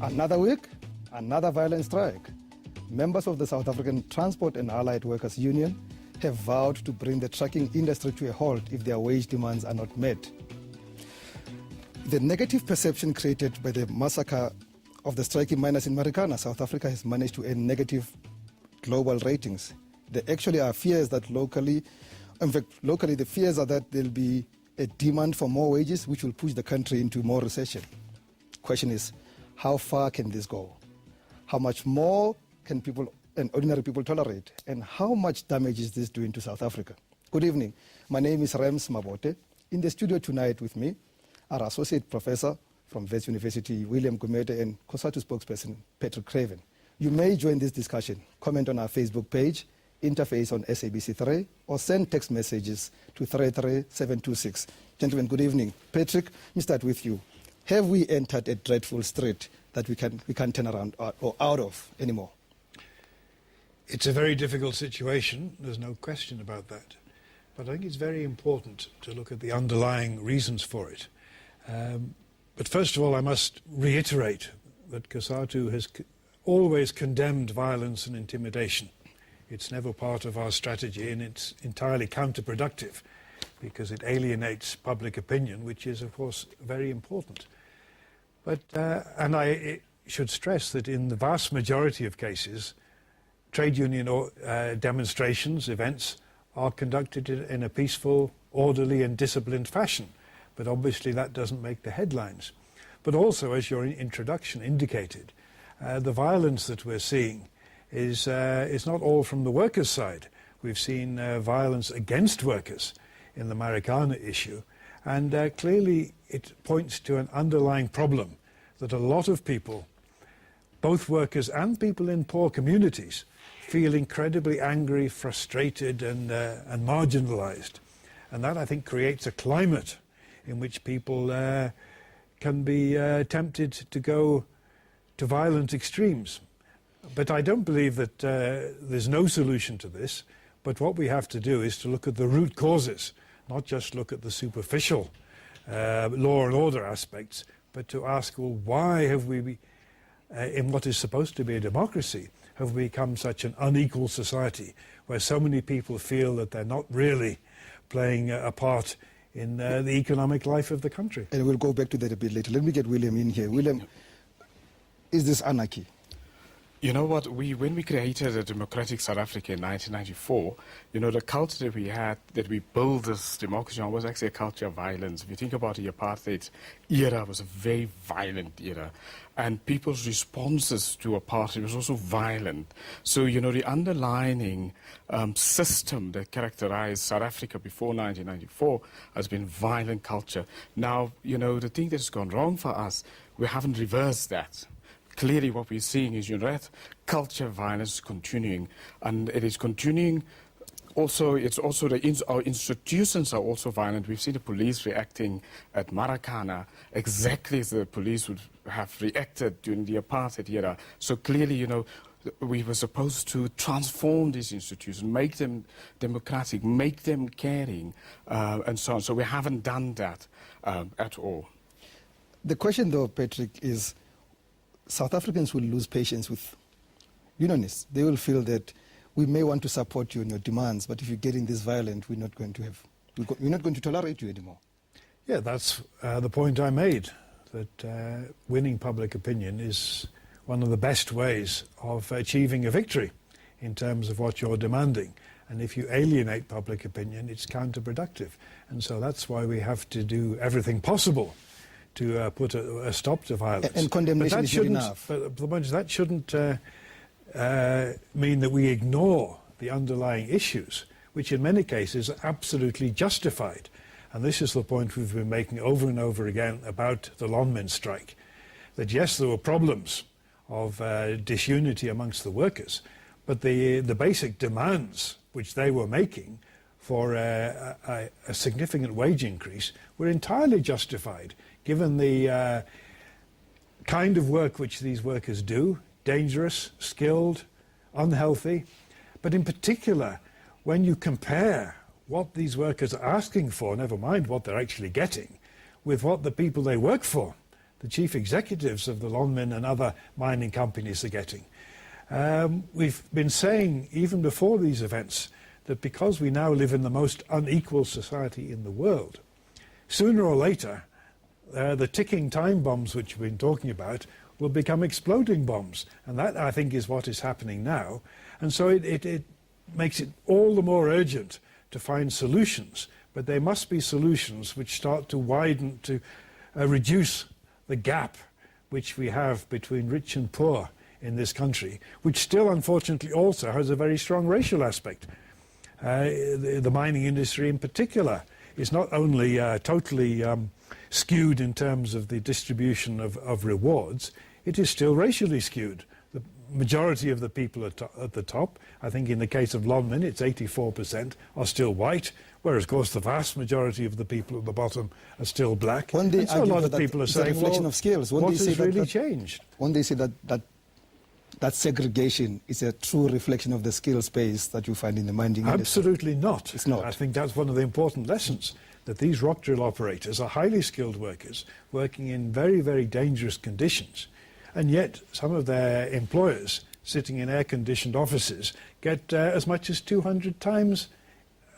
Another week, another violent strike. Members of the South African Transport and Allied Workers Union have vowed to bring the trucking industry to a halt if their wage demands are not met. The negative perception created by the massacre of the striking miners in Marikana, South Africa has managed to earn negative global ratings. There actually are fears that locally the fears are that there'll be a demand for more wages, which will push the country into more recession. Question is, how far can this go? How much more can people and ordinary people tolerate? And how much damage is this doing to South Africa? Good evening. My name is Rems Mabote. In the studio tonight with me are Associate Professor from Wits University, William Gumede, and COSATU spokesperson, Patrick Craven. You may join this discussion, comment on our Facebook page, interface on SABC3, or send text messages to 33726. Gentlemen, good evening. Patrick, let me start with you. Have we entered a dreadful strait that we can't turn around or out of anymore? It's a very difficult situation, there's no question about that. But I think it's very important to look at the underlying reasons for it. But first of all, I must reiterate that COSATU has always condemned violence and intimidation. It's never part of our strategy, and it's entirely counterproductive because it alienates public opinion, which is, of course, very important. But, and I should stress that in the vast majority of cases, trade union demonstrations, events, are conducted in a peaceful, orderly and disciplined fashion. But obviously that doesn't make the headlines. But also, as your introduction indicated, the violence that we're seeing is not all from the workers' side. We've seen violence against workers in the Marikana issue, and clearly it points to an underlying problem that a lot of people, both workers and people in poor communities, feel incredibly angry, frustrated and marginalized. And that, I think, creates a climate in which people can be tempted to go to violent extremes. But I don't believe that there's no solution to this, but what we have to do is to look at the root causes, not just look at the superficial law and order aspects, but to ask, well, why have we, in what is supposed to be a democracy, have we become such an unequal society where so many people feel that they're not really playing a part in the economic life of the country? And we'll go back to that a bit later. Let me get William in here. William, is this anarchy? You know what, when we created a democratic South Africa in 1994, you know, the culture that we had, that we built this democracy on, was actually a culture of violence. If you think about the apartheid era, was a very violent era. And people's responses to apartheid was also violent. So, you know, the underlying system that characterized South Africa before 1994 has been violent culture. Now, you know, the thing that's gone wrong for us, we haven't reversed that. Clearly what we're seeing is, you know, that culture of violence is continuing, and it is continuing. Also, it's also our institutions are also violent. We've seen the police reacting at Marikana exactly as the police would have reacted during the apartheid era. So clearly, you know, we were supposed to transform these institutions, make them democratic, make them caring, and so on. So we haven't done that at all. The question, though, Patrick, is South Africans will lose patience with unionists. They will feel that we may want to support you in your demands, but if you're getting this violent, we're not going to tolerate you anymore. Yeah, that's the point I made, that winning public opinion is one of the best ways of achieving a victory in terms of what you're demanding. And if you alienate public opinion, it's counterproductive. And so that's why we have to do everything possible to put a stop to violence. And condemnation is not enough. But that shouldn't mean that we ignore the underlying issues, which in many cases are absolutely justified. And this is the point we've been making over and over again about the longmen strike. That yes, there were problems of disunity amongst the workers, but the basic demands which they were making for a significant wage increase were entirely justified, given the kind of work which these workers do, dangerous, skilled, unhealthy. But in particular, when you compare what these workers are asking for, never mind what they're actually getting, with what the people they work for, the chief executives of the longmen and other mining companies are getting. We've been saying, even before these events, that because we now live in the most unequal society in the world, sooner or later, the ticking time bombs which we've been talking about will become exploding bombs. And that, I think, is what is happening now. And so it makes it all the more urgent to find solutions. But they must be solutions which start to widen, to reduce the gap which we have between rich and poor in this country, which still, unfortunately, also has a very strong racial aspect. The mining industry in particular is not only totally skewed in terms of the distribution of rewards, it is still racially skewed. The majority of the people at the top, I think in the case of longmen, it's 84%, are still white, whereas, of course, the vast majority of the people at the bottom are still black. And so a lot of people are saying, a reflection of skills. What has really changed? When they say that segregation is a true reflection of the skills base that you find in the mining industry. Absolutely not. It's not. I think that's one of the important lessons, that these rock drill operators are highly skilled workers working in very, very dangerous conditions. And yet some of their employers sitting in air-conditioned offices get as much as 200 times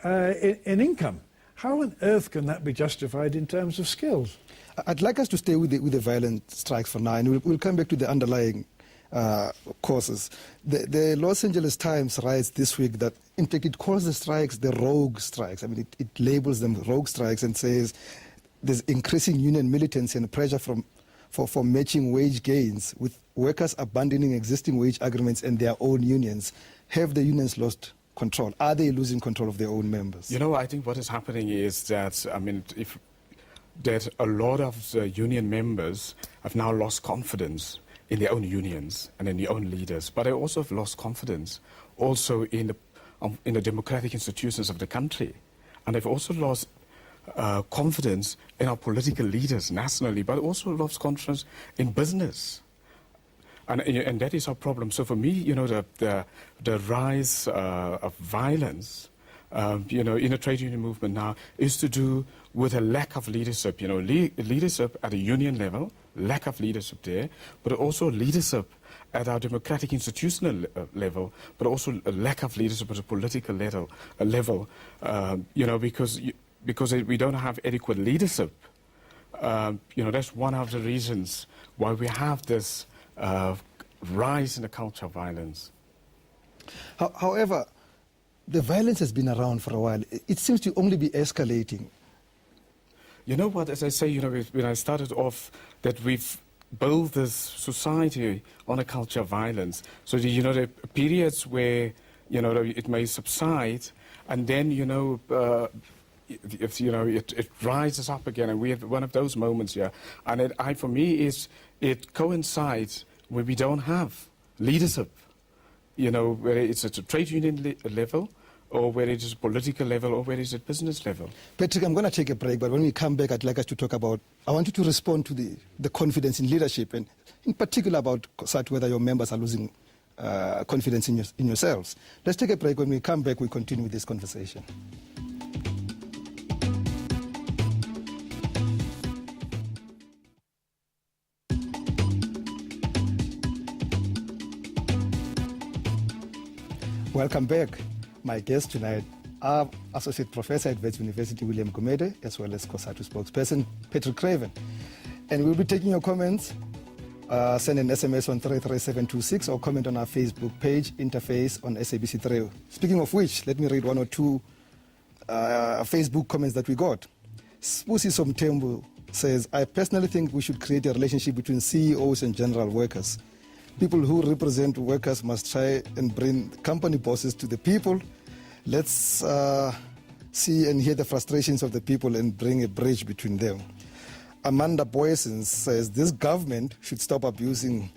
in income. How on earth can that be justified in terms of skills? I'd like us to stay with the violent strikes for now, and we'll come back to the underlying causes. The Los Angeles Times writes this week that, in fact, it calls the strikes the rogue strikes. I mean, it labels them rogue strikes and says there's increasing union militancy and pressure for matching wage gains with workers abandoning existing wage agreements and their own unions. Have the unions lost control? Are they losing control of their own members? You know, I think what is happening is that, I mean, that a lot of the union members have now lost confidence in their own unions and in their own leaders, but they also have lost confidence also in the democratic institutions of the country. And they've also lost confidence in our political leaders nationally, but also lost confidence in business. And that is our problem. So for me, you know, the rise of violence, you know, in the trade union movement now is to do with a lack of leadership, you know, leadership at a union level, lack of leadership there, but also leadership at our democratic institutional level, but also a lack of leadership at a political level, you know, because we don't have adequate leadership. You know, that's one of the reasons why we have this rise in the culture of violence. However, the violence has been around for a while. It seems to only be escalating. You know what, as I say, you know, when I started off, that we've built this society on a culture of violence. So, you know, the periods where, you know, it may subside, and then, you know, it rises up again, and we have one of those moments here. And for me, it coincides where we don't have leadership, you know, whether it's at a trade union level, or whether it is a political level, or whether it's at business level. Patrick, I'm going to take a break, but when we come back, I'd like us to talk about, I want you to respond to the confidence in leadership, and in particular about whether your members are losing confidence in yourselves. Let's take a break. When we come back, we continue with this conversation. Welcome back. My guests tonight are Associate Professor at Wits University, William Gumede, as well as COSATU spokesperson, Patrick Craven. And we'll be taking your comments. Send an SMS on 33726 or comment on our Facebook page, Interface on SABC3. Speaking of which, let me read one or two Facebook comments that we got. Spusi Somtembu says, I personally think we should create a relationship between CEOs and general workers. People who represent workers must try and bring company bosses to the people. Let's see and hear the frustrations of the people and bring a bridge between them. Amanda Boyson says, this government should stop abusing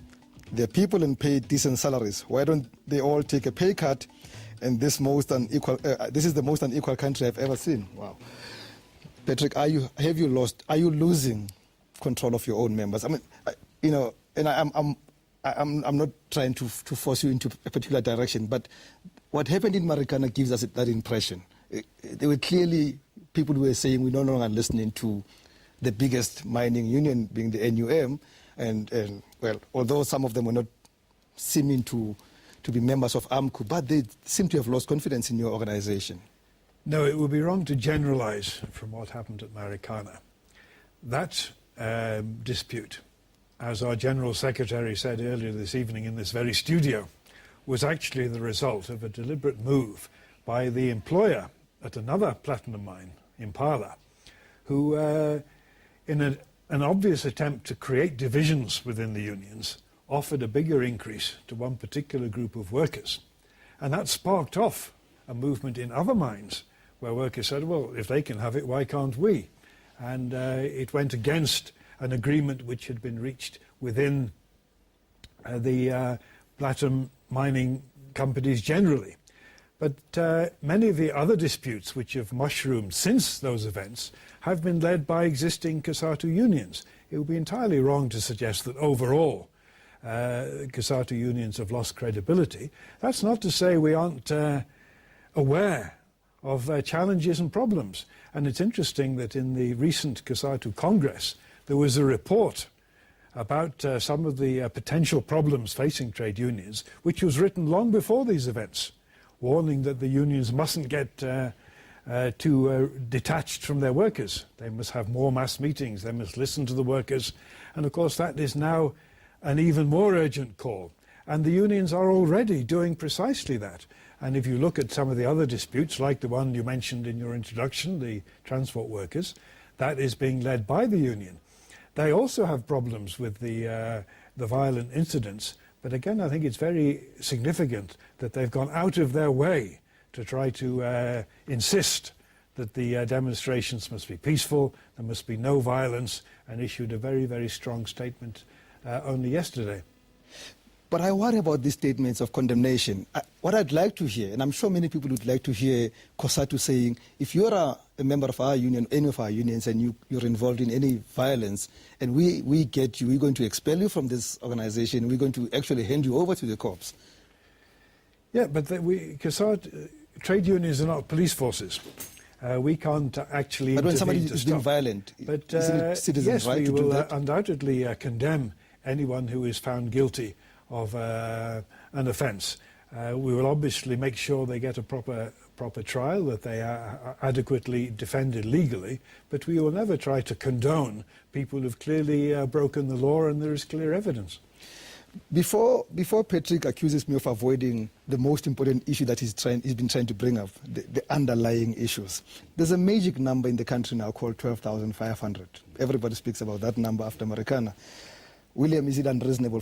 their people and pay decent salaries. Why don't they all take a pay cut? And this is the most unequal country I've ever seen. Wow. Patrick, are you losing control of your own members? I mean, you know, and I'm not trying to force you into a particular direction, but what happened in Marikana gives us that impression. There were clearly people who were saying we're no longer listening to the biggest mining union being the NUM, and well, although some of them were not seeming to be members of AMCU, but they seem to have lost confidence in your organization. No, it would be wrong to generalize from what happened at Marikana. That dispute, as our General Secretary said earlier this evening in this very studio, was actually the result of a deliberate move by the employer at another platinum mine, Impala, who, in an obvious attempt to create divisions within the unions, offered a bigger increase to one particular group of workers. And that sparked off a movement in other mines where workers said, well, if they can have it, why can't we? And it went against an agreement which had been reached within the platinum mining companies generally. But many of the other disputes which have mushroomed since those events have been led by existing COSATU unions. It would be entirely wrong to suggest that overall COSATU unions have lost credibility. That's not to say we aren't aware of challenges and problems. And it's interesting that in the recent COSATU Congress, there was a report about some of the potential problems facing trade unions, which was written long before these events, warning that the unions mustn't get too detached from their workers. They must have more mass meetings, they must listen to the workers. And of course that is now an even more urgent call. And the unions are already doing precisely that. And if you look at some of the other disputes, like the one you mentioned in your introduction, the transport workers, that is being led by the union. They also have problems with the violent incidents. But again, I think it's very significant that they've gone out of their way to try to insist that the demonstrations must be peaceful, there must be no violence, and issued a very, very strong statement only yesterday. But I worry about these statements of condemnation. What I'd like to hear, and I'm sure many people would like to hear COSATU saying, if you're a member of our union, any of our unions, and you're involved in any violence, and we get you, we're going to expel you from this organization, we're going to actually hand you over to the cops. Yeah, but trade unions are not police forces. We can't actually But when intervene somebody to is being stop. violent, But isn't it citizens' yes, right to we do will that? undoubtedly condemn anyone who is found guilty of an offence. We will obviously make sure they get a proper trial, that they are adequately defended legally, but we will never try to condone people who've clearly broken the law and there is clear evidence. Before Patrick accuses me of avoiding the most important issue that he's been trying to bring up, the underlying issues, there's a magic number in the country now called 12,500. Everybody speaks about that number after Marikana. William, is it unreasonable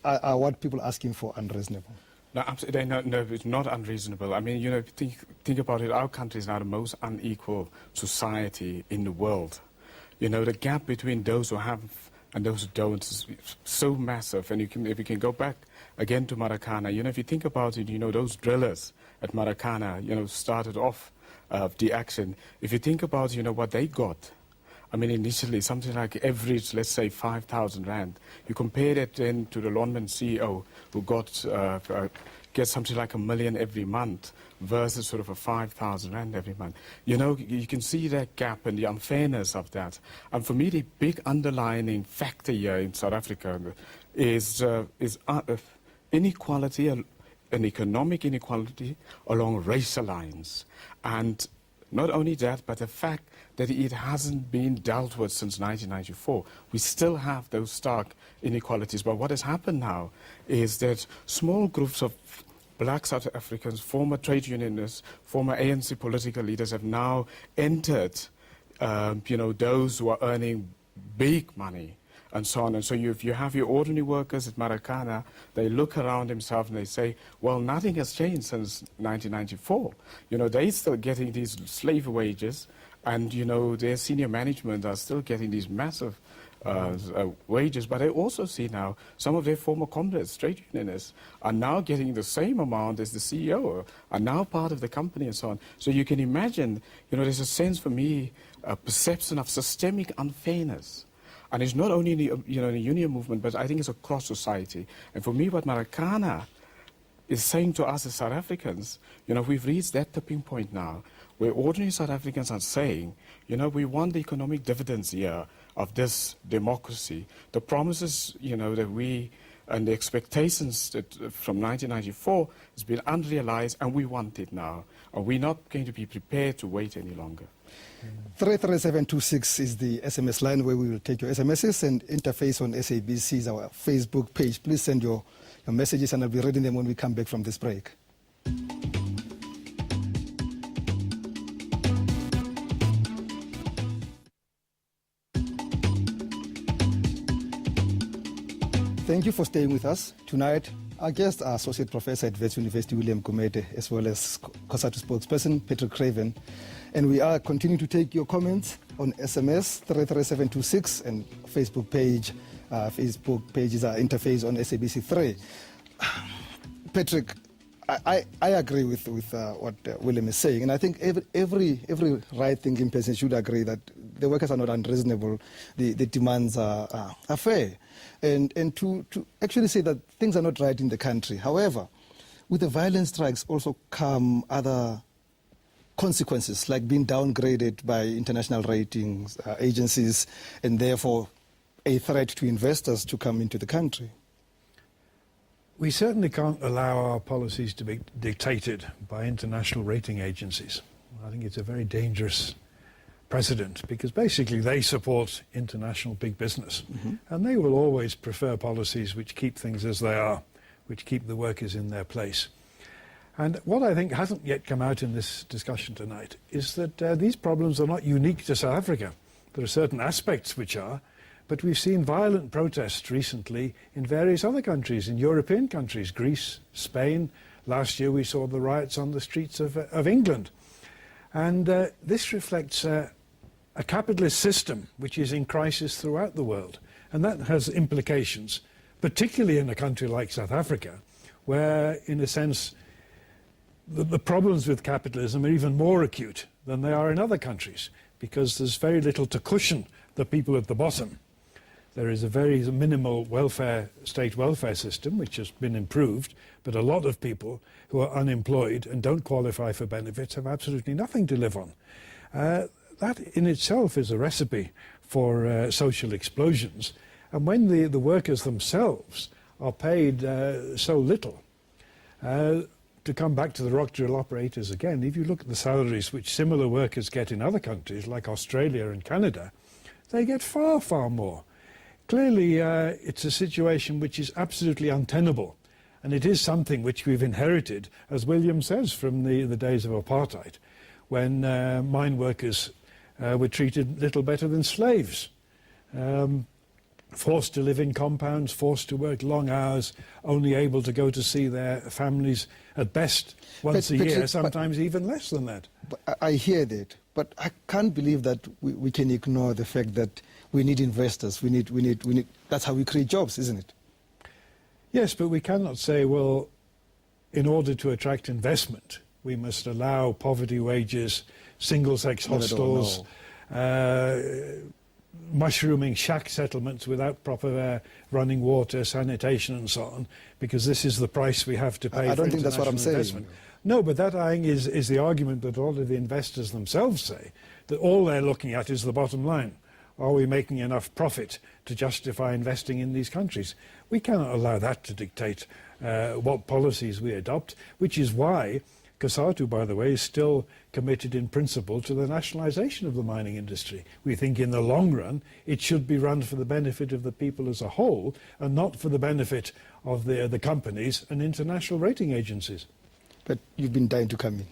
are what people asking for unreasonable? No, absolutely. No, it's not unreasonable. I mean, you know, think about it. Our country is now the most unequal society in the world. You know, the gap between those who have and those who don't is so massive. And if you can go back again to Marikana, you know, if you think about it, you know, those drillers at Marikana, you know, started off the action. If you think about, you know, what they got, I mean, initially, something like average, let's say, 5,000 rand. You compare that then to the London CEO who gets something like $1 million every month versus sort of a 5,000 rand every month. You know, you can see that gap and the unfairness of that. And for me, the big underlying factor here in South Africa is inequality, an economic inequality along racial lines. And not only that, but the fact that it hasn't been dealt with since 1994. We still have those stark inequalities. But what has happened now is that small groups of black South Africans, former trade unionists, former ANC political leaders have now entered, you know, those who are earning big money and so on. And so if you have your ordinary workers at Marikana, they look around themselves and they say, well, nothing has changed since 1994. You know, they're still getting these slave wages, and, you know, their senior management are still getting these massive wages. But I also see now some of their former comrades, trade unionists, are now getting the same amount as the CEO, are now part of the company and so on. So you can imagine, you know, there's a sense for me, a perception of systemic unfairness. And it's not only in the, you know, the union movement, but I think it's across society. And for me, what Marikana is saying to us as South Africans, you know, we've reached that tipping point now where ordinary South Africans are saying, we want the economic dividends here of this democracy. The promises, that we and the expectations that from 1994 has been unrealized, and we want it now. And we're not going to be prepared to wait any longer. 33726 is the SMS line where we will take your SMSs, and interface on SABC is our Facebook page. Please send your messages and I'll be reading them when we come back from this break. Thank you for staying with us. Tonight, our guests are Associate Professor at Wits University, William Gumede, as well as COSATU spokesperson, Patrick Craven. And we are continuing to take your comments on SMS 33726 and Facebook page. Facebook page is our interface on SABC3. Patrick, I agree with what William is saying, and I think every right-thinking person should agree that the workers are not unreasonable, the demands are fair, and to actually say that things are not right in the country. However, with the violent strikes also come other consequences, like being downgraded by international ratings agencies, and therefore a threat to investors to come into the country. We certainly can't allow our policies to be dictated by international rating agencies. I think it's a very dangerous precedent, because basically they support international big business, and they will always prefer policies which keep things as they are, which keep the workers in their place. And what I think hasn't yet come out in this discussion tonight is that these problems are not unique to South Africa. There are certain aspects which are, but we've seen violent protests recently in various other countries, in European countries, Greece, Spain. Last year we saw the riots on the streets of England. And this reflects a capitalist system which is in crisis throughout the world. And that has implications, particularly in a country like South Africa, where, in a sense, the problems with capitalism are even more acute than they are in other countries, because there's very little to cushion the people at the bottom. There is a very minimal state welfare system, which has been improved, but a lot of people who are unemployed and don't qualify for benefits have absolutely nothing to live on. That in itself is a recipe for social explosions. And when the workers themselves are paid so little, to come back to the rock drill operators again, if you look at the salaries which similar workers get in other countries like Australia and Canada, they get far, far more. Clearly, it's a situation which is absolutely untenable, and it is something which we've inherited, as William says, from the days of apartheid, when mine workers were treated little better than slaves. Forced to live in compounds, forced to work long hours, only able to go to see their families at best once a year, sometimes even less than that. I hear that, but I can't believe that we can ignore the fact that we need investors. We need. That's how we create jobs, isn't it? Yes, but we cannot say, well, in order to attract investment, we must allow poverty wages, single-sex hostels, mushrooming shack settlements without proper running water, sanitation and so on, because this is the price we have to pay. I don't think that's what I'm saying. No, but that, I think, is the argument that all of the investors themselves say, that all they're looking at is the bottom line. Are we making enough profit to justify investing in these countries? We cannot allow that to dictate what policies we adopt, which is why COSATU, by the way, is still committed in principle to the nationalisation of the mining industry. We think in the long run it should be run for the benefit of the people as a whole, and not for the benefit of the companies and international rating agencies. But you've been dying to come in.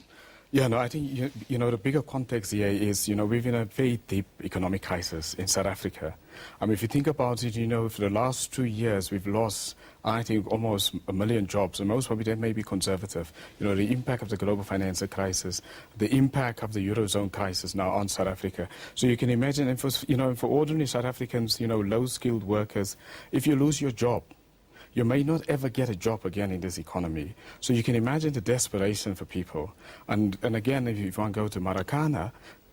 Yeah, no, I think, the bigger context here is, we're in a very deep economic crisis in South Africa. I mean, if you think about it, for the last 2 years, we've lost, I think, almost 1 million jobs, and most probably that may be conservative. The impact of the global financial crisis, the impact of the Eurozone crisis now on South Africa. So you can imagine, and for ordinary South Africans, low-skilled workers, if you lose your job, you may not ever get a job again in this economy. So you can imagine the desperation for people. And again, if you want to go to Marikana,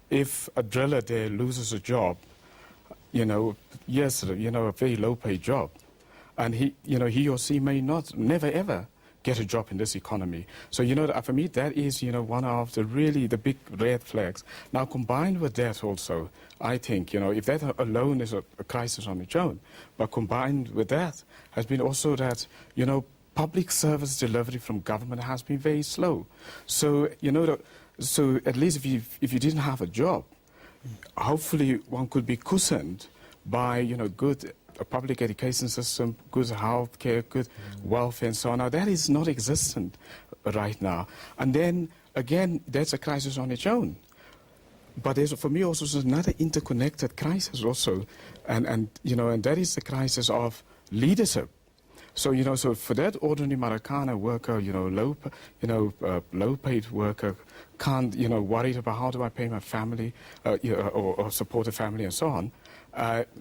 if a driller there loses a job, yes, a very low-paid job, and he or she may never ever get a job in this economy. So, for me, that is, one of the big red flags. Now, combined with that also, I think, if that alone is a crisis on its own, but combined with that has been also that, public service delivery from government has been very slow. So, so at least if you didn't have a job, hopefully one could be cushioned by, good public education system, good health care, good welfare and so on. Now, that is not existent right now. And then, again, that's a crisis on its own. But there's, for me, also another interconnected crisis also. And that is the crisis of leadership. So, so for that ordinary Marikana worker, low-paid worker can't, worried about how do I pay my family or support a family and so on.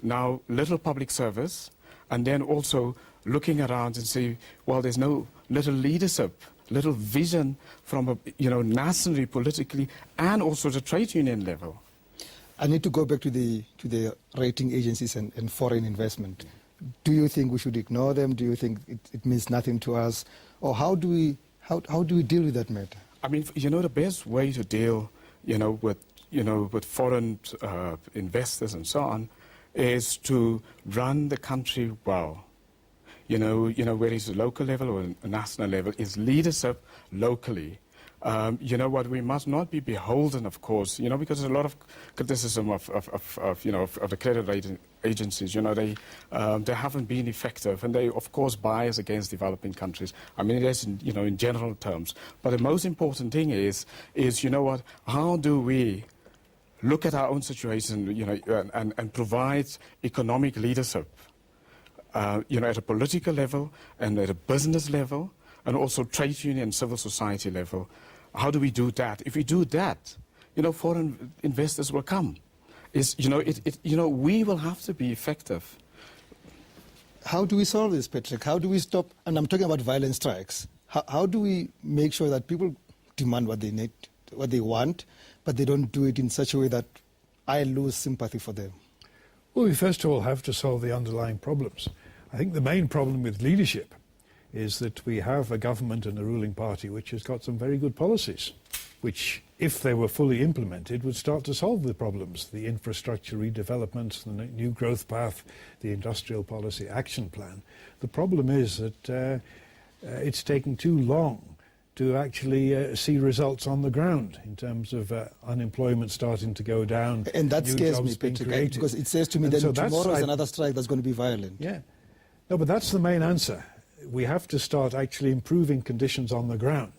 Now, little public service, and then also looking around and say, well, there's no little leadership, little vision from, nationally, politically, and also the trade union level. I need to go back to the rating agencies and foreign investment. Do you think we should ignore them? Do you think it means nothing to us? Or how do we deal with that matter? I mean, the best way to deal, with foreign investors and so on, is to run the country well. Whether it's a local level or a national level, is leadership locally. What we must not be beholden, of course, because there's a lot of criticism of the credit rating agencies. They haven't been effective, and they, of course, bias against developing countries. I mean, that's in general terms. But the most important thing is how do we look at our own situation, and provide economic leadership, at a political level and at a business level, and also trade union and civil society level. How do we do that? If we do that, foreign investors will come. We will have to be effective. How do we solve this, Patrick? How do we stop? And I'm talking about violent strikes. How do we make sure that people demand what they need, what they want, but they don't do it in such a way that I lose sympathy for them? Well, we first of all have to solve the underlying problems. I think the main problem with leadership is that we have a government and a ruling party which has got some very good policies, which, if they were fully implemented, would start to solve the problems, the infrastructure redevelopment, the new growth path, the industrial policy action plan. The problem is that it's taking too long to actually see results on the ground in terms of unemployment starting to go down. And that scares me, Patrick, because it says to me that tomorrow is another strike that's going to be violent. Yeah. No, but that's the main answer. We have to start actually improving conditions on the ground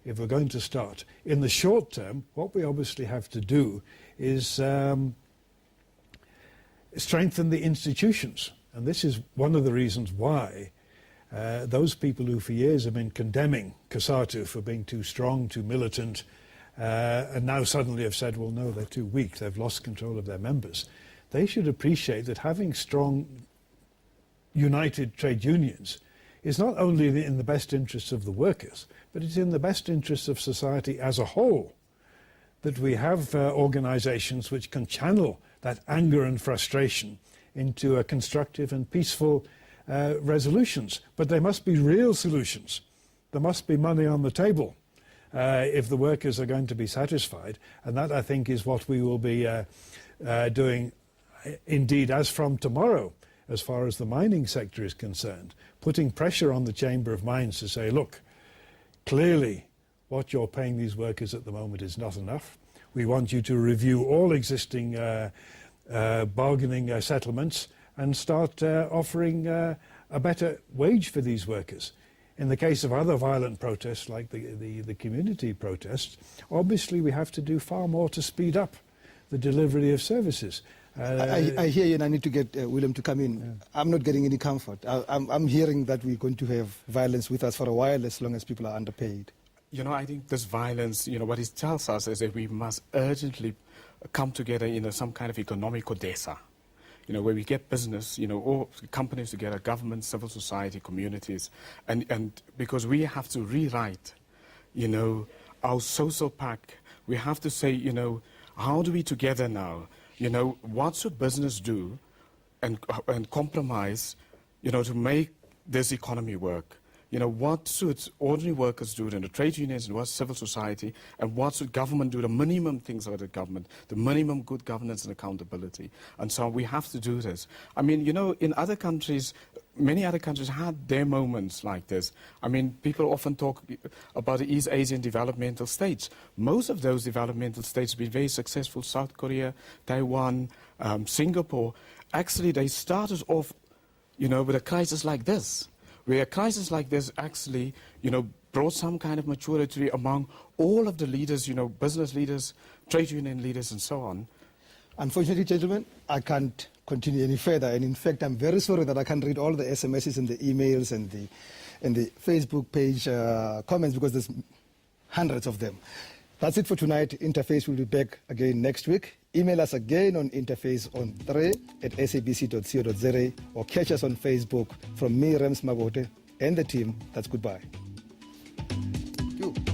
if we're going to start. In the short term, what we obviously have to do is strengthen the institutions. And this is one of the reasons why those people who for years have been condemning COSATU for being too strong, too militant, and now suddenly have said, well, no, they're too weak, they've lost control of their members. They should appreciate that having strong, united trade unions is not only in the best interests of the workers, but it's in the best interests of society as a whole, that we have organizations which can channel that anger and frustration into a constructive and peaceful resolutions. But they must be real solutions. There must be money on the table if the workers are going to be satisfied. And that, I think, is what we will be doing, indeed, as from tomorrow, as far as the mining sector is concerned, putting pressure on the Chamber of Mines to say, look, clearly what you're paying these workers at the moment is not enough. We want you to review all existing bargaining settlements and start offering a better wage for these workers. In the case of other violent protests like the community protests, obviously we have to do far more to speed up the delivery of services. I hear you, and I need to get William to come in. Yeah. I'm not getting any comfort. I'm hearing that we're going to have violence with us for a while as long as people are underpaid. I think this violence, what it tells us is that we must urgently come together in some kind of economic CODESA, where we get business, all companies together, government, civil society, communities, and because we have to rewrite, our social pact. We have to say, how do we together now, what should business do and compromise, to make this economy work? what should ordinary workers do, and the trade unions, and what civil society, and what should government do, the minimum things of the government, the minimum good governance and accountability. And so we have to do this. I mean, in other countries, many other countries had their moments like this. I mean, people often talk about the East Asian developmental states. Most of those developmental states have been very successful. South Korea, Taiwan, Singapore. Actually, they started off, with a crisis like this, where a crisis like this actually, brought some kind of maturity among all of the leaders, business leaders, trade union leaders, and so on. Unfortunately, gentlemen, I can't continue any further. And in fact, I'm very sorry that I can't read all the SMSs and the emails and the Facebook page comments, because there's hundreds of them. That's it for tonight. Interface will be back again next week. Email us again on interface on 3@sabc.co.za, or catch us on Facebook. From me, Rems Mabote, and the team, that's goodbye. Thank you.